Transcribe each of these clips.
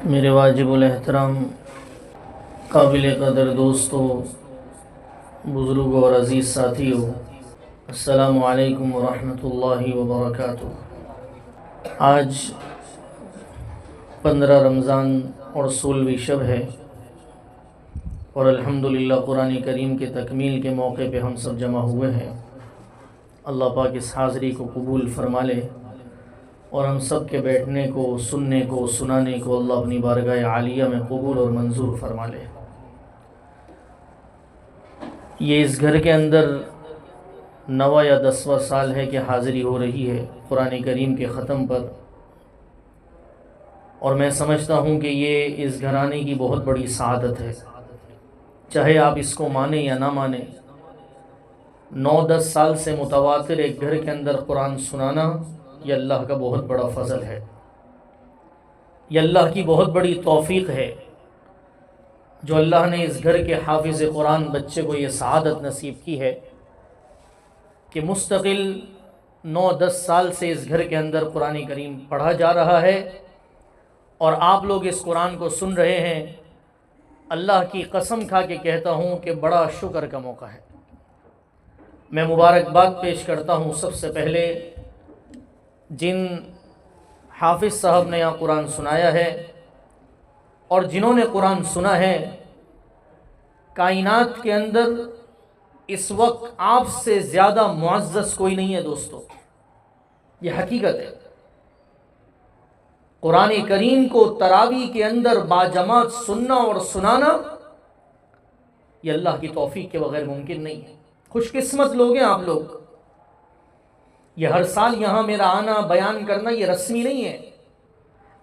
میرے واجب الاحترام قابل قدر دوستوں، بزرگوں اور عزیز ساتھیوں، السلام علیکم ورحمۃ اللہ وبرکاتہ۔ آج 15 رمضان اور 16ویں شب ہے اور الحمدللہ قرآن کریم کے تکمیل کے موقع پہ ہم سب جمع ہوئے ہیں۔ اللہ پاک اس حاضری کو قبول فرما لے اور ہم سب کے بیٹھنے کو، سننے کو، سنانے کو اللہ اپنی بارگاہ عالیہ میں قبول اور منظور فرما لے۔ یہ اس گھر کے اندر 9واں یا 10واں سال ہے کہ حاضری ہو رہی ہے قرآن کریم کے ختم پر، اور میں سمجھتا ہوں کہ یہ اس گھرانے کی بہت بڑی سعادت ہے، چاہے آپ اس کو مانیں یا نہ مانیں۔ 9-10 سال سے متواتر ایک گھر کے اندر قرآن سنانا یہ اللہ کا بہت بڑا فضل ہے، یہ اللہ کی بہت بڑی توفیق ہے جو اللہ نے اس گھر کے حافظ قرآن بچے کو یہ سعادت نصیب کی ہے کہ مستقل 9-10 سال سے اس گھر کے اندر قرآن کریم پڑھا جا رہا ہے اور آپ لوگ اس قرآن کو سن رہے ہیں۔ اللہ کی قسم کھا کے کہتا ہوں کہ بڑا شکر کا موقع ہے۔ میں مبارکباد پیش کرتا ہوں سب سے پہلے جن حافظ صاحب نے یہاں قرآن سنایا ہے اور جنہوں نے قرآن سنا ہے۔ کائنات کے اندر اس وقت آپ سے زیادہ معزز کوئی نہیں ہے دوستو، یہ حقیقت ہے۔ قرآن کریم کو تراویح کے اندر باجماعت سننا اور سنانا یہ اللہ کی توفیق کے بغیر ممکن نہیں ہے۔ خوش قسمت لوگ ہیں آپ لوگ۔ یہ ہر سال یہاں میرا آنا، بیان کرنا یہ رسمی نہیں ہے،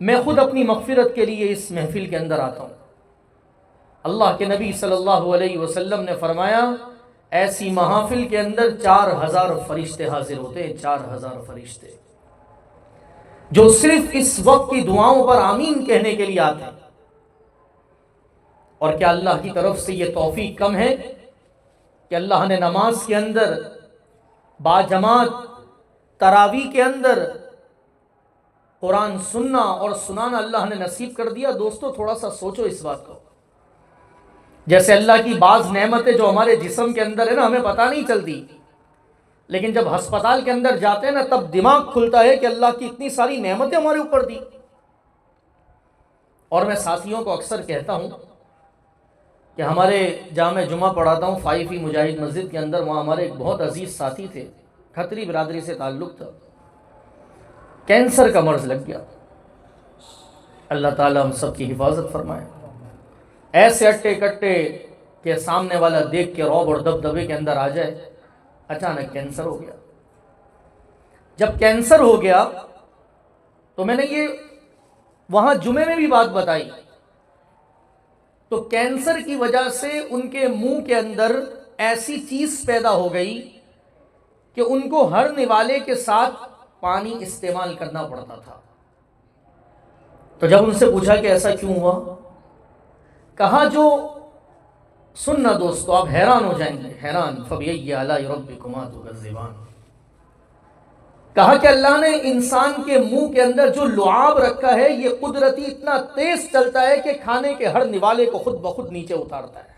میں خود اپنی مغفرت کے لیے اس محفل کے اندر آتا ہوں۔ اللہ کے نبی صلی اللہ علیہ وسلم نے فرمایا ایسی محافل کے اندر 4000 فرشتے حاضر ہوتے ہیں، 4000 فرشتے جو صرف اس وقت کی دعاؤں پر آمین کہنے کے لیے آتے ہیں۔ اور کیا اللہ کی طرف سے یہ توفیق کم ہے کہ اللہ نے نماز کے اندر باجماعت تراویح کے اندر قرآن سننا اور سنانا اللہ نے نصیب کر دیا؟ دوستو تھوڑا سا سوچو اس بات کو۔ جیسے اللہ کی بعض نعمتیں جو ہمارے جسم کے اندر ہے نا، ہمیں پتہ نہیں چلتی، لیکن جب ہسپتال کے اندر جاتے ہیں نا تب دماغ کھلتا ہے کہ اللہ کی اتنی ساری نعمتیں ہمارے اوپر دی۔ اور میں ساتھیوں کو اکثر کہتا ہوں کہ ہمارے جہاں میں جمعہ پڑھاتا ہوں 5 مجاہد مسجد کے اندر، وہاں ہمارے ایک بہت عزیز ساتھی تھے، کھتری برادری سے تعلق تھا، کینسر کا مرض لگ گیا۔ اللہ تعالیٰ ہم سب کی حفاظت فرمائے۔ ایسے اٹے کٹے کہ سامنے والا دیکھ کے رعب اور دبدبے کے اندر آ جائے، اچانک کینسر ہو گیا۔ جب کینسر ہو گیا تو میں نے یہ وہاں جمعے میں بھی بات بتائی، تو کینسر کی وجہ سے ان کے منہ کے اندر ایسی چیز پیدا ہو گئی کہ ان کو ہر نوالے کے ساتھ پانی استعمال کرنا پڑتا تھا۔ تو جب ان سے پوچھا کہ ایسا کیوں ہوا، کہا جو سننا دوستو آپ حیران ہو جائیں گے، حیران فَبِأَيِّ آلَاءِ رَبِّكُمَا تُكَذِّبَانِ، کہا کہ اللہ نے انسان کے منہ کے اندر جو لعاب رکھا ہے یہ قدرتی اتنا تیز چلتا ہے کہ کھانے کے ہر نوالے کو خود بخود نیچے اتارتا ہے۔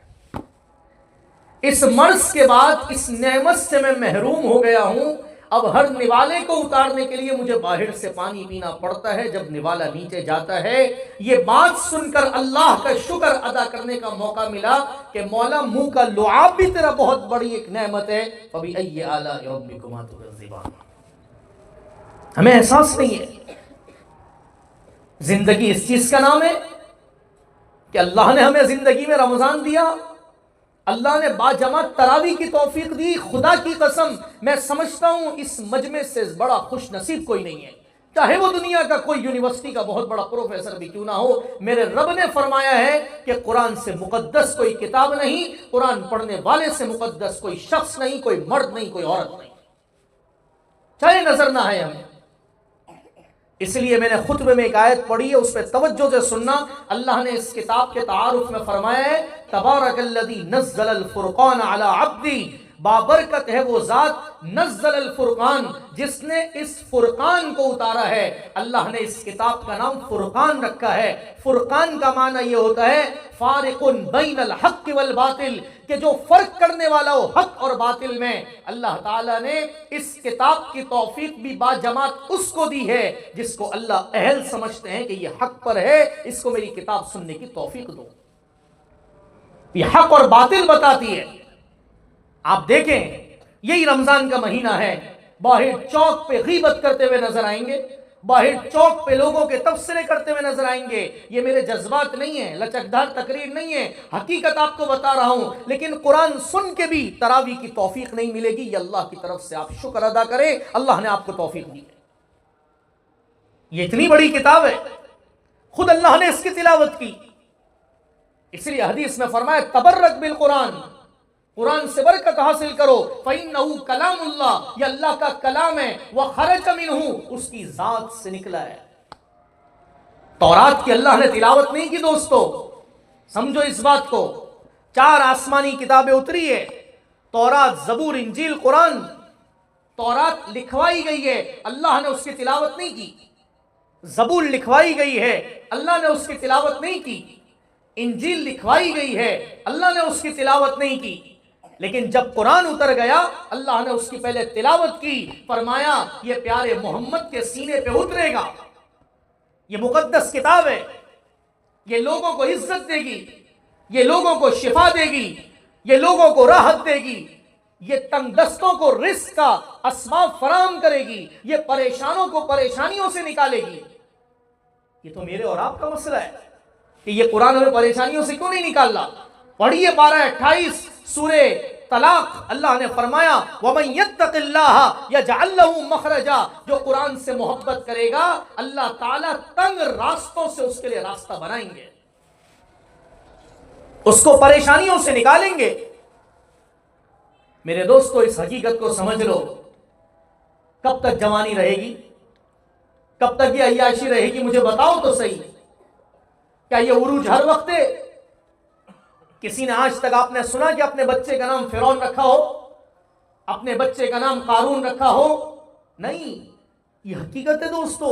اس مرض کے بعد اس نعمت سے میں محروم ہو گیا ہوں، اب ہر نوالے کو اتارنے کے لیے مجھے باہر سے پانی پینا پڑتا ہے جب نوالا نیچے جاتا ہے۔ یہ بات سن کر اللہ کا شکر ادا کرنے کا موقع ملا کہ مولا منہ کا لعاب بھی تیرا بہت بڑی ایک نعمت ہے۔ فَبِأَيِّ آلَاءِ رَبِّكُمَا تُكَذِّبَانِ۔ ہمیں احساس نہیں ہے زندگی اس چیز کا نام ہے کہ اللہ نے ہمیں زندگی میں رمضان دیا، اللہ نے باجماعت تراویح کی توفیق دی۔ خدا کی قسم میں سمجھتا ہوں اس مجمع سے بڑا خوش نصیب کوئی نہیں ہے، چاہے وہ دنیا کا کوئی یونیورسٹی کا بہت بڑا پروفیسر بھی کیوں نہ ہو۔ میرے رب نے فرمایا ہے کہ قرآن سے مقدس کوئی کتاب نہیں، قرآن پڑھنے والے سے مقدس کوئی شخص نہیں، کوئی مرد نہیں، کوئی عورت نہیں، چاہے نظر نہ آئے ہمیں۔ اس لیے میں نے خطبے میں ایک آیت پڑھی ہے، اس پہ توجہ سے سننا۔ اللہ نے اس کتاب کے تعارف میں فرمایا ہے تبارک الذی نزل الفرقان علی عبدی، بابرکت ہے وہ ذات نزل الفرقان، جس نے اس فرقان کو اتارا ہے۔ اللہ نے اس کتاب کا نام فرقان رکھا ہے۔ فرقان کا معنی یہ ہوتا ہے فارق بین الحق والباطل، کہ جو فرق کرنے والا ہو حق اور باطل میں۔ اللہ تعالیٰ نے اس کتاب کی توفیق بھی با جماعت اس کو دی ہے جس کو اللہ اہل سمجھتے ہیں کہ یہ حق پر ہے، اس کو میری کتاب سننے کی توفیق دو۔ یہ حق اور باطل بتاتی ہے۔ آپ دیکھیں یہی رمضان کا مہینہ ہے، باہر چوک پہ غیبت کرتے ہوئے نظر آئیں گے، باہر چوک پہ لوگوں کے تبصرے کرتے ہوئے نظر آئیں گے۔ یہ میرے جذبات نہیں ہیں، لچکدار تقریر نہیں ہے، حقیقت آپ کو بتا رہا ہوں۔ لیکن قرآن سن کے بھی تراویح کی توفیق نہیں ملے گی، یہ اللہ کی طرف سے آپ شکر ادا کریں، اللہ نے آپ کو توفیق دی ہے۔ یہ اتنی بڑی کتاب ہے، خود اللہ نے اس کی تلاوت کی، اس لیے حدیث میں فرمایا تبرک بالقرآن، قرآن سے برکت حاصل کرو، فَإِنَّهُ کلام اللہ، یہ اللہ کا کلام ہے، وَخَرَجَ مِنْهُ، اس کی ذات سے نکلا ہے۔ تورات کی اللہ نے تلاوت نہیں کی دوستو، سمجھو اس بات کو۔ 4 آسمانی کتابیں اتری ہے، تورات، زبور، انجیل، قرآن۔ تورات لکھوائی گئی ہے، اللہ نے اس کی تلاوت نہیں کی۔ زبور لکھوائی گئی ہے، اللہ نے اس کی تلاوت نہیں کی۔ انجیل لکھوائی گئی ہے، اللہ نے اس کی تلاوت نہیں کی۔ لیکن جب قرآن اتر گیا، اللہ نے اس کی پہلے تلاوت کی، فرمایا یہ پیارے محمد کے سینے پہ اترے گا، یہ مقدس کتاب ہے، یہ لوگوں کو عزت دے گی، یہ لوگوں کو شفا دے گی، یہ لوگوں کو راحت دے گی، یہ تنگ دستوں کو رزق کا اسباب فراہم کرے گی، یہ پریشانوں کو پریشانیوں سے نکالے گی۔ یہ تو میرے اور آپ کا مسئلہ ہے کہ یہ قرآن ہمیں پریشانیوں سے کیوں نہیں نکالنا۔ پڑھیے 12-28 سورہ طلاق، اللہ نے فرمایا وَمَن يَتَّقِ اللَّهَ يَجْعَلْ لَهُ مَخْرَجًا، جو قرآن سے محبت کرے گا اللہ تعالیٰ تنگ راستوں سے اس کے لیے راستہ بنائیں گے، اس کو پریشانیوں سے نکالیں گے۔ میرے دوستو اس حقیقت کو سمجھ لو، کب تک جوانی رہے گی، کب تک یہ عیاشی رہے گی، مجھے بتاؤ تو صحیح۔ کیا یہ عروج ہر وقت ہے؟ کسی نے آج تک آپ نے سنا کہ اپنے بچے کا نام فرعون رکھا ہو، اپنے بچے کا نام قارون رکھا ہو؟ نہیں، یہ حقیقت ہے دوستو۔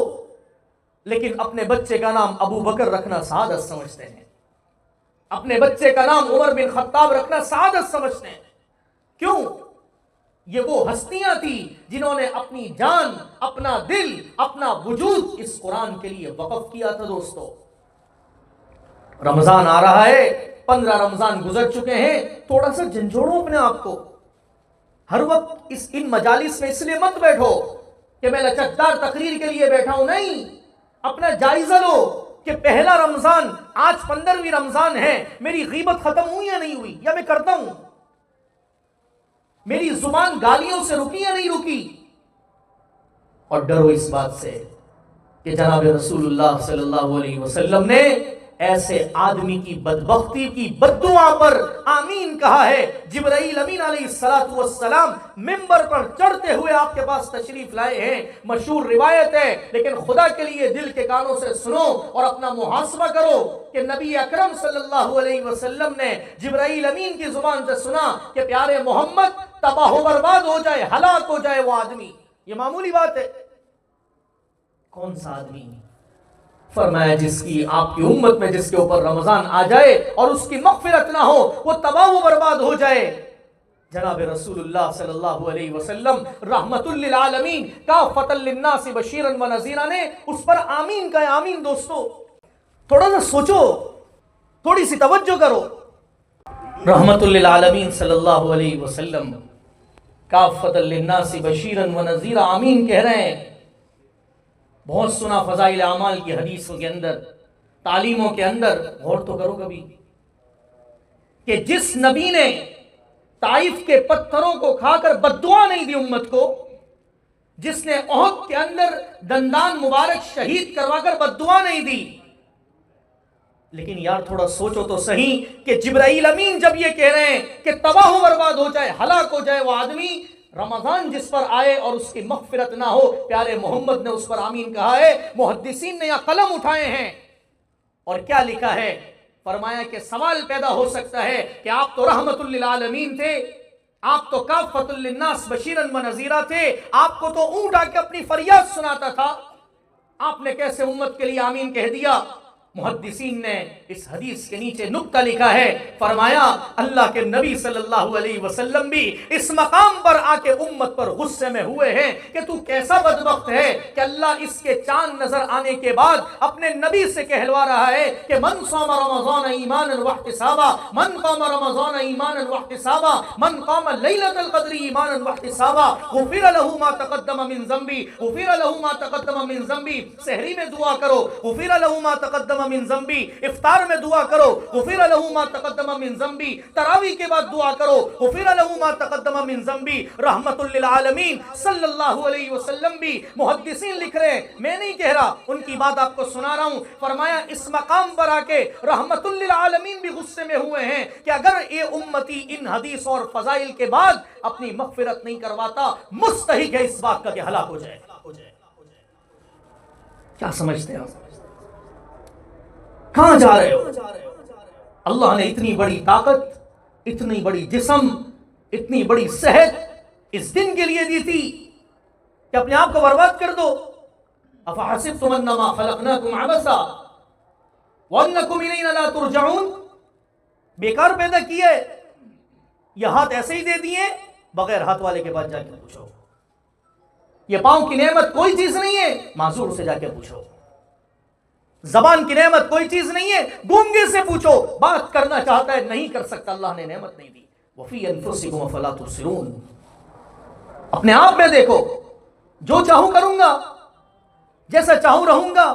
لیکن اپنے بچے کا نام ابو بکر رکھنا سعادت سمجھتے ہیں، اپنے بچے کا نام عمر بن خطاب رکھنا سعادت سمجھتے ہیں۔ کیوں؟ یہ وہ ہستیاں تھی جنہوں نے اپنی جان، اپنا دل، اپنا وجود اس قرآن کے لیے وقف کیا تھا دوستو۔ رمضان آ رہا ہے، 15 رمضان گزر چکے ہیں، تھوڑا سا جھنجھوڑو اپنے آپ کو۔ ہر وقت ان مجالس میں اس لیے مت بیٹھو کہ میں لچکدار تقریر کے لیے بیٹھا ہوں، نہیں، اپنا جائزہ لو کہ پہلا رمضان، آج 15ویں رمضان ہے، میری غیبت ختم ہوئی یا نہیں ہوئی، یا میں کرتا ہوں؟ میری زبان گالیوں سے رکی یا نہیں رکی؟ اور ڈرو اس بات سے کہ جناب رسول اللہ صلی اللہ علیہ وسلم نے ایسے آدمی کی بدبختی کی بددعا پر آمین کہا ہے۔ جبرائیل امین علیہ السلام ممبر پر چڑھتے ہوئے آپ کے پاس تشریف لائے ہیں، مشہور روایت ہے، لیکن خدا کے لیے دل کے کانوں سے سنو اور اپنا محاسبہ کرو کہ نبی اکرم صلی اللہ علیہ وسلم نے جبرائیل امین کی زبان سے سنا کہ پیارے محمد تباہ و برباد ہو جائے، ہلاک ہو جائے وہ آدمی۔ یہ معمولی بات ہے؟ کون سا آدمی؟ فرمایا جس کی آپ کی امت میں جس کے اوپر رمضان آ جائے اور اس کی مغفرت نہ ہو، وہ تباہ و برباد ہو جائے۔ جناب رسول اللہ صلی اللہ علیہ وسلم رحمت للعالمین کافۃ للناس بشیرا و نذیرا نے اس پر آمین کہا۔ آمین دوستو، تھوڑا سا سوچو، تھوڑی سی توجہ کرو۔ رحمت للعالمین صلی اللہ علیہ وسلم کافۃ للناس بشیرا و نذیرا، آمین کہہ رہے ہیں۔ بہت سنا فضائل اعمال کی حدیثوں کے اندر، تعلیموں کے اندر، غور تو کرو کبھی کہ جس نبی نے طائف کے پتھروں کو کھا کر بددعا نہیں دی امت کو، جس نے احد کے اندر دندان مبارک شہید کروا کر بددعا نہیں دی، لیکن یار تھوڑا سوچو تو صحیح کہ جبرائیل امین جب یہ کہہ رہے ہیں کہ تباہ و برباد ہو جائے، ہلاک ہو جائے وہ آدمی، رمضان جس پر آئے اور اس کی مغفرت نہ ہو، پیارے محمد نے اس پر آمین کہا ہے۔ محدثین نے یہاں قلم اٹھائے ہیں اور کیا لکھا ہے؟ فرمایا کہ سوال پیدا ہو سکتا ہے کہ آپ تو رحمت للعالمین تھے، آپ تو کافۃ للناس بشیرا و نذیرا تھے، آپ کو تو اونٹ آ کے اپنی فریاد سناتا تھا، آپ نے کیسے امت کے لیے آمین کہہ دیا؟ محدثین نے اس حدیث کے نیچے نکتہ لکھا ہے، فرمایا اللہ کے نبی صلی اللہ علیہ وسلم بھی اس مقام پر آ کے امت پر غصے میں ہوئے ہیں کہ تو کیسا بدبخت ہے کہ اللہ اس کے چاند نظر آنے کے بعد اپنے نبی سے کہلوا رہا ہے کہ من صام رمضان ایمانا واحتسابا، من قام رمضان ایمانا واحتسابا، من قام لیلۃ القدر ایمانا واحتسابا غفر له ما تقدم من ذنبی، غفر له ما تقدم من ذنبی۔ سحری میں دعا کرو غفر له ما تقدم من ذنبی، افطار میں دعا کرو غفر له ما تقدم من ذنبی، تراویح کے بعد دعا کرو غفر له ما تقدم من ذنبی۔ رحمت للعالمین صلی اللہ علیہ وسلم بھی، محدثین لکھ رہے ہیں، میں نہیں کہہ رہا، ان کی بات آپ کو سنا رہا ہوں، فرمایا اس مقام پر آ کے رحمت للعالمین بھی غصے میں ہوئے ہیں کہ اگر یہ امتی ان حدیث اور فضائل کے بعد اپنی مغفرت نہیں کرواتا، مستحق ہے اس بات کا کہ ہلاک ہو جائے۔ کیا سمجھتے ہیں؟ کہاں جا رہے ہو؟ اللہ نے اتنی بڑی طاقت، اتنی بڑی جسم، اتنی بڑی صحت اس دن کے لیے دی تھی کہ اپنے آپ کو برباد کر دو۔ افحسبتم انما خلقناکم عبثا وانکم الینا لا ترجعون، بیکار پیدا کیے، یہ ہاتھ ایسے ہی دے دیے، بغیر ہاتھ والے کے پاس جا کے پوچھو۔ یہ پاؤں کی نعمت کوئی چیز نہیں ہے، معذور سے جا کے پوچھو۔ زبان کی نعمت کوئی چیز نہیں ہے، گونگے سے پوچھو۔ بات کرنا چاہتا ہے نہیں کر سکتا، اللہ نے نعمت نہیں دی۔ وفی انفسکم افلا تبصرون، اپنے آپ میں دیکھو، جو چاہوں کروں گا، جیسا چاہوں رہوں گا۔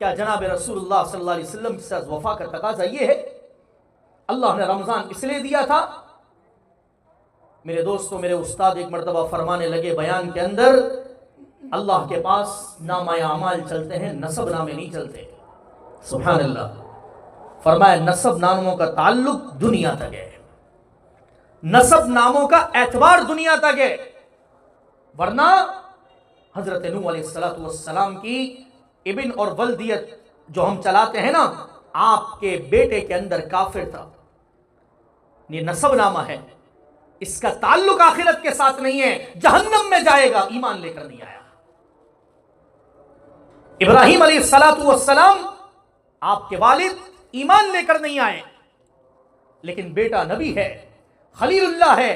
کیا جناب رسول اللہ صلی اللہ علیہ وسلم کے ساتھ وفا کا تقاضا یہ ہے؟ اللہ نے رمضان اس لیے دیا تھا۔ میرے دوستوں، میرے استاد ایک مرتبہ فرمانے لگے بیان کے اندر، اللہ کے پاس نامہ اعمال چلتے ہیں، نسب نامے نہیں چلتے۔ سبحان اللہ۔ فرمایا نسب ناموں کا تعلق دنیا تک ہے، نسب ناموں کا اعتبار دنیا تک ہے، ورنہ حضرت نوح علیہ السلام کی ابن اور ولدیت جو ہم چلاتے ہیں نا، آپ کے بیٹے کے اندر کافر تھا، یہ نسب نامہ ہے، اس کا تعلق آخرت کے ساتھ نہیں ہے، جہنم میں جائے گا، ایمان لے کر نہیں آیا۔ ابراہیم علیہ السلام آپ کے والد ایمان لے کر نہیں آئے، لیکن بیٹا نبی ہے، خلیل اللہ ہے۔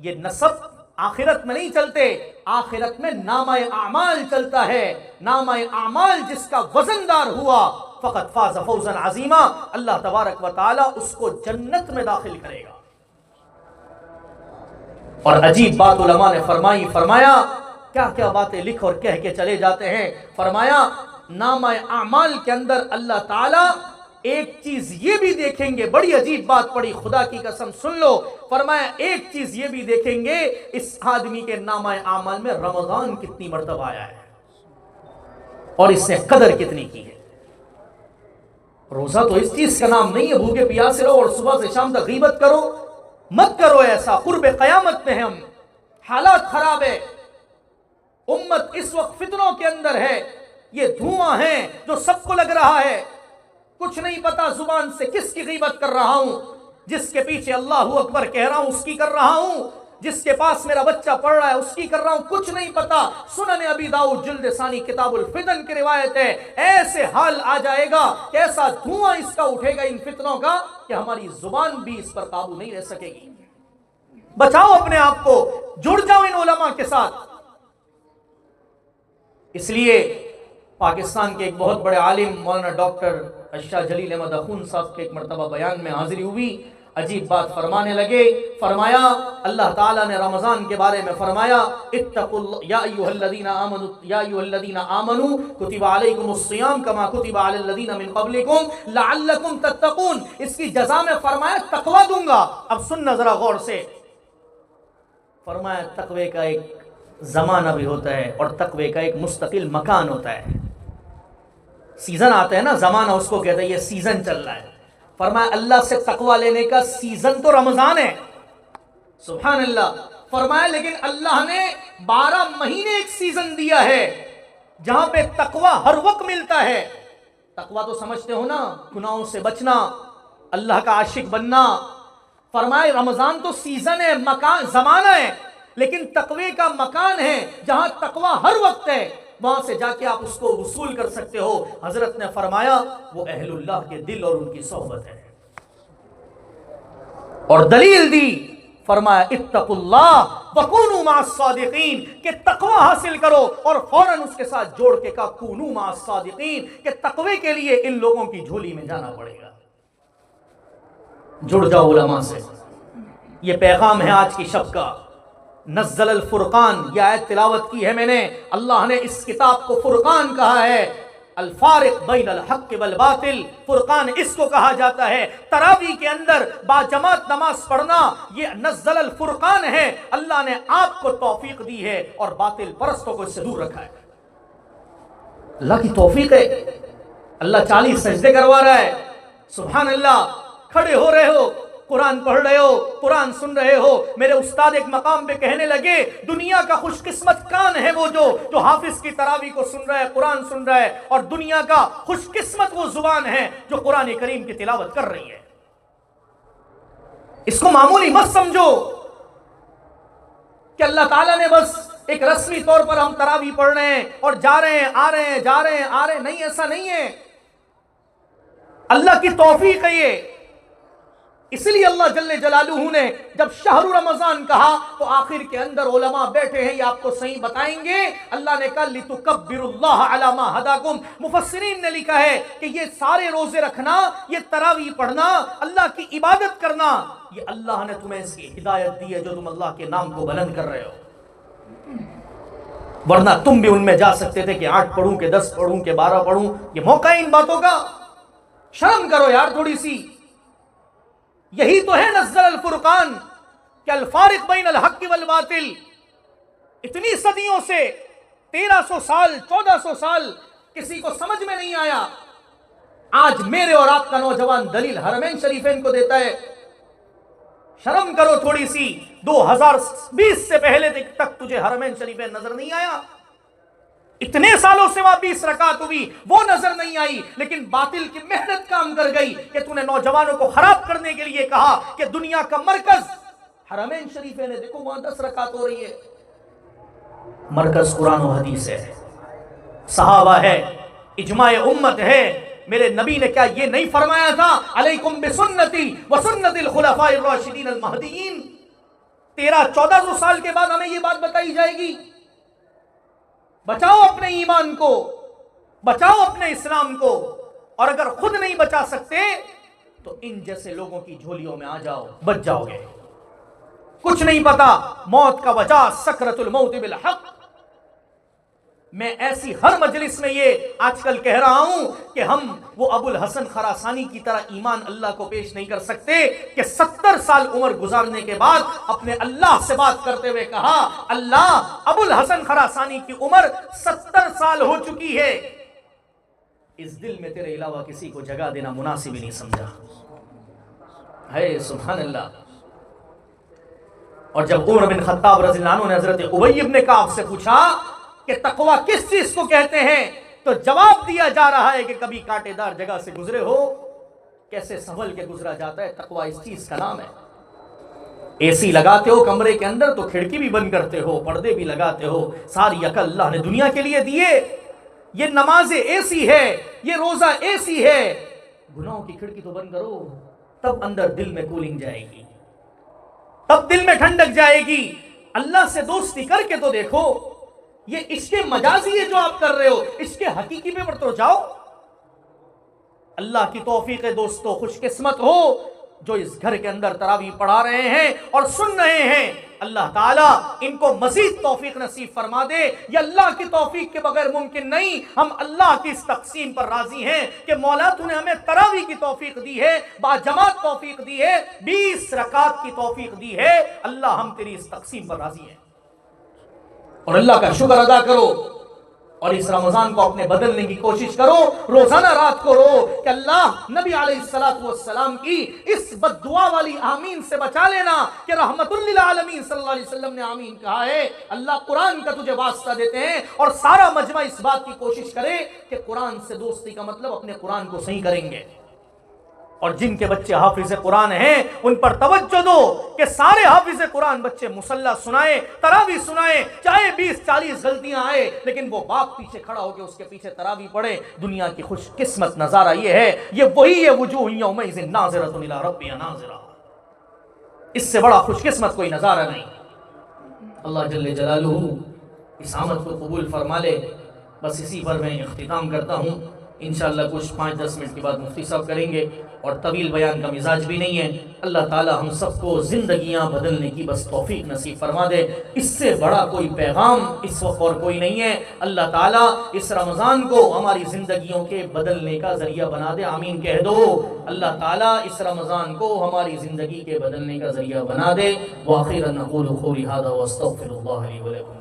یہ نسب آخرت میں نہیں چلتے، آخرت میں نامہ اعمال چلتا ہے۔ نامہ اعمال جس کا وزندار ہوا فقط فاز فوزا عظیما، اللہ تبارک و تعالی اس کو جنت میں داخل کرے گا۔ اور عجیب بات علماء نے فرمایا کیا کیا باتیں لکھ اور کہہ کے چلے جاتے ہیں۔ فرمایا نامہ اعمال کے اندر اللہ تعالی ایک چیز یہ بھی دیکھیں گے، بڑی عجیب بات پڑی، خدا کی قسم سن لو۔ فرمایا ایک چیز یہ بھی دیکھیں گے، اس آدمی کے نامہ اعمال میں رمضان کتنی مرتبہ آیا ہے اور اس نے قدر کتنی کی ہے۔ روزہ تو اس چیز کا نام نہیں ہے بھوکے پیاسے رہو اور صبح سے شام تک غیبت کرو، مت کرو ایسا۔ قرب قیامت میں ہم، حالات خراب ہے، امت اس وقت فتنوں کے اندر ہے، یہ دھواں ہے جو سب کو لگ رہا ہے، کچھ نہیں پتا زبان سے کس کی غیبت کر رہا ہوں، جس کے پیچھے اللہ اکبر کہہ رہا ہوں اس کی کر رہا ہوں، جس کے پاس میرا بچہ پڑھ رہا ہے اس کی کر رہا ہوں، کچھ نہیں پتا۔ سنن ابی داؤد جلد ثانی کتاب الفتن کی روایت ہے، ایسے حال آ جائے گا کہ ایسا دھواں اس کا اٹھے گا ان فتنوں کا کہ ہماری زبان بھی اس پر قابو نہیں رہ سکے گی۔ بچاؤ اپنے آپ کو، جڑ جاؤ ان علماء کے ساتھ۔ اس لیے پاکستان کے ایک بہت بڑے عالم مولانا ڈاکٹر اشرف جلیل احمد اخون صاحب کے ایک مرتبہ بیان میں حاضری ہوئی، عجیب بات فرمانے لگے۔ فرمایا اللہ تعالیٰ نے رمضان کے بارے میں فرمایا اتقوا اللہ یا ایھا الذین آمنوا کتب علیکم الصیام کما کتب علی الذین من قبلکم لعلکم تتقون۔ اس کی جزا میں فرمایا تقوی دوں گا۔ اب سننا ذرا غور سے، فرمایا تقوی کا ایک زمانہ بھی ہوتا ہے اور تقوی کا ایک مستقل مکان ہوتا ہے۔ سیزن آتا ہے نا، زمانہ اس کو کہتے ہیں، یہ سیزن چل رہا ہے۔ فرمایا اللہ سے تقوی لینے کا سیزن تو رمضان ہے، سبحان اللہ۔ فرمایا لیکن اللہ نے 12 مہینے ایک سیزن دیا ہے جہاں پہ تقوی ہر وقت ملتا ہے۔ تقوی تو سمجھتے ہو نا، گناہوں سے بچنا، اللہ کا عاشق بننا، فرمائے رمضان تو سیزن ہے، مکان زمانہ ہے، لیکن تقوی کا مکان ہے جہاں تقوی ہر وقت ہے، وہاں سے جا کے آپ اس کو وصول کر سکتے ہو۔ حضرت نے فرمایا وہ اہل اللہ کے دل اور ان کی صحبت ہے، اور دلیل دی، فرمایا اتقوا اللہ وکونوا مع الصادقین، کہ تقوی حاصل کرو، اور فوراً اس کے ساتھ جوڑ کے کہا کونوا مع الصادقین، کہ تقوی کے لیے ان لوگوں کی جھولی میں جانا پڑے گا۔ جڑ جاؤ علماء سے، یہ پیغام ہے آج کی شب کا۔ نزل الفرقان، یہ آیت تلاوت کی ہے میں نے، اللہ نے اس کتاب کو فرقان کہا ہے، الفارق بین الحق والباطل، فرقان اس کو کہا جاتا ہے۔ تراویح کے اندر باجماعت نماز پڑھنا یہ نزل الفرقان ہے، اللہ نے آپ کو توفیق دی ہے اور باطل پرستوں کو اس سے دور رکھا ہے۔ اللہ کی توفیق ہے، اللہ 40 سجدے کروا رہا ہے، سبحان اللہ، کھڑے ہو رہے ہو، قرآن پڑھ رہے ہو، قرآن سن رہے ہو۔ میرے استاد ایک مقام پہ کہنے لگے دنیا کا خوش قسمت کان ہے وہ جو حافظ کی تراویح کو سن رہا ہے، قرآن سن رہا ہے، اور دنیا کا خوش قسمت وہ زبان ہے جو قرآن کریم کی تلاوت کر رہی ہے۔ اس کو معمولی مت سمجھو کہ اللہ تعالیٰ نے بس ایک رسمی طور پر ہم تراویح پڑھ رہے ہیں اور جا رہے ہیں آ رہے ہیں، جا رہے ہیں آ رہے ہیں، نہیں، ایسا نہیں ہے، اللہ کی توفیق ہے یہ۔ اس لیے اللہ جل جلالہ نے جب شہر رمضان کہا تو آخر کے اندر علماء بیٹھے ہیں، یہ آپ کو صحیح بتائیں گے، اللہ نے کہا لِتُكَبِّرُوا اللَّهَ عَلَى مَا هَدَاكُمْ، مفسرین نے لکھا ہے کہ یہ سارے روزے رکھنا، یہ تراویح پڑھنا، اللہ کی عبادت کرنا، یہ اللہ نے تمہیں اس کی ہدایت دی ہے جو تم اللہ کے نام کو بلند کر رہے ہو، ورنہ تم بھی ان میں جا سکتے تھے کہ 8 پڑھوں کہ 10 پڑھوں کہ 12 پڑھوں، یہ موقع ہے ان باتوں کا، شرم کرو یار تھوڑی سی۔ یہی تو ہے نزل الفرقان، کہ الفارق بین الحق والباطل۔ اتنی صدیوں سے 1300 سال 1400 سال کسی کو سمجھ میں نہیں آیا، آج میرے اور آپ کا نوجوان دلیل حرمین شریفین کو دیتا ہے۔ شرم کرو تھوڑی سی، 2020 سے پہلے تک تجھے حرمین شریفین نظر نہیں آیا؟ اتنے سالوں سے وہاں 20 رکعت ہوئی، وہ نظر نہیں آئی، لیکن باطل کی محنت کام کر گئی کہ تو نے نوجوانوں کو خراب کرنے کے لیے کہا کہ دنیا کا مرکز حرمین شریفین ہے، دیکھو وہاں 10 رکعت ہو رہی ہے۔ مرکز قرآن و حدیث ہے، صحابہ ہے، اجماع امت ہے۔ میرے نبی نے کیا یہ نہیں فرمایا تھا علیکم بسنتی وسنت الخلفاء الراشدین المہدیین؟ 1300-1400 سال کے بعد ہمیں یہ بات بتائی جائے گی؟ بچاؤ اپنے ایمان کو، بچاؤ اپنے اسلام کو، اور اگر خود نہیں بچا سکتے تو ان جیسے لوگوں کی جھولیوں میں آ جاؤ، بچ جاؤ گے۔ کچھ نہیں پتا، موت کا وجہ سکرت الموت بالحق۔ میں ایسی ہر مجلس میں یہ آج کل کہہ رہا ہوں کہ ہم وہ ابو الحسن خراسانی کی طرح ایمان اللہ کو پیش نہیں کر سکتے کہ 70 سال عمر گزارنے کے بعد اپنے اللہ سے بات کرتے ہوئے کہا اللہ ابو الحسن خراسانی کی عمر 70 سال ہو چکی ہے، اس دل میں تیرے علاوہ کسی کو جگہ دینا مناسب ہی نہیں سمجھا۔ ہے سبحان اللہ۔ اور جب عمر بن خطاب رضی اللہ عنہ نے حضرت ابی بن کعب سے پوچھا کہ تقوی کس چیز کو کہتے ہیں، تو جواب دیا جا رہا ہے کہ کبھی کانٹے دار جگہ سے گزرے ہو، کیسے سنبھل کے گزرا جاتا ہے، تقوی اس چیز کا نام ہے۔ اے سی لگاتے ہو کمرے کے اندر تو کھڑکی بھی بند کرتے ہو، پردے بھی لگاتے ہو، ساری عقل اللہ نے دنیا کے لیے دیے۔ یہ نماز اے سی ہے، یہ روزہ اے سی ہے، گناہوں کی کھڑکی تو بند کرو، تب اندر دل میں کولنگ جائے گی، تب دل میں ٹھنڈک جائے گی۔ اللہ سے دوستی کر کے تو دیکھو، یہ عشق مجازی ہے جو آپ کر رہے ہو، عشق حقیقی پہ تو جاؤ۔ اللہ کی توفیق ہے دوستو، خوش قسمت ہو جو اس گھر کے اندر تراویح پڑھا رہے ہیں اور سن رہے ہیں۔ اللہ تعالیٰ ان کو مزید توفیق نصیب فرما دے، یہ اللہ کی توفیق کے بغیر ممکن نہیں۔ ہم اللہ کی اس تقسیم پر راضی ہیں کہ مولا تو نے ہمیں تراویح کی توفیق دی ہے، باجماعت توفیق دی ہے، 20 رکعت کی توفیق دی ہے، اللہ ہم تیری اس تقسیم پر راضی ہیں، اور اللہ کا شکر ادا کرو، اور اس رمضان کو اپنے بدلنے کی کوشش کرو۔ روزانہ رات کو رو کہ اللہ نبی علیہ السلام کی اس بد دعا والی آمین سے بچا لینا کہ رحمت للعالمین صلی اللہ علیہ وسلم نے آمین کہا ہے۔ اللہ قرآن کا تجھے واسطہ دیتے ہیں، اور سارا مجمع اس بات کی کوشش کرے کہ قرآن سے دوستی کا مطلب اپنے قرآن کو صحیح کریں گے، اور جن کے بچے حافظ قرآن ہیں ان پر توجہ دو کہ سارے حافظ قرآن بچے مصلی سنائیں، تراویح سنائیں، چاہے 20-40 غلطیاں آئے لیکن وہ باپ پیچھے کھڑا ہو کے اس کے پیچھے تراویح پڑھے۔ دنیا کی خوش قسمت نظارہ یہ ہے، یہ وہی ہے وجوہ یومئذ ناظرۃ الی ربہا ناظرہ، اس سے بڑا خوش قسمت کوئی نظارہ نہیں۔ اللہ جل جلالہ اس آمد کو قبول فرما لے۔ بس اسی پر میں اختتام کرتا ہوں، انشاءاللہ کچھ 5-10 منٹ کے بعد مفتی صاحب کریں گے، اور طویل بیان کا مزاج بھی نہیں ہے۔ اللہ تعالی ہم سب کو زندگیاں بدلنے کی بس توفیق نصیب فرما دے، اس سے بڑا کوئی پیغام اس وقت اور کوئی نہیں ہے۔ اللہ تعالی اس رمضان کو ہماری زندگیوں کے بدلنے کا ذریعہ بنا دے، آمین کہہ دو۔ اللہ تعالی اس رمضان کو ہماری زندگی کے بدلنے کا ذریعہ بنا دے۔ وآخرا نقول قولی ھذا واستغفر اللہ لی ولکم۔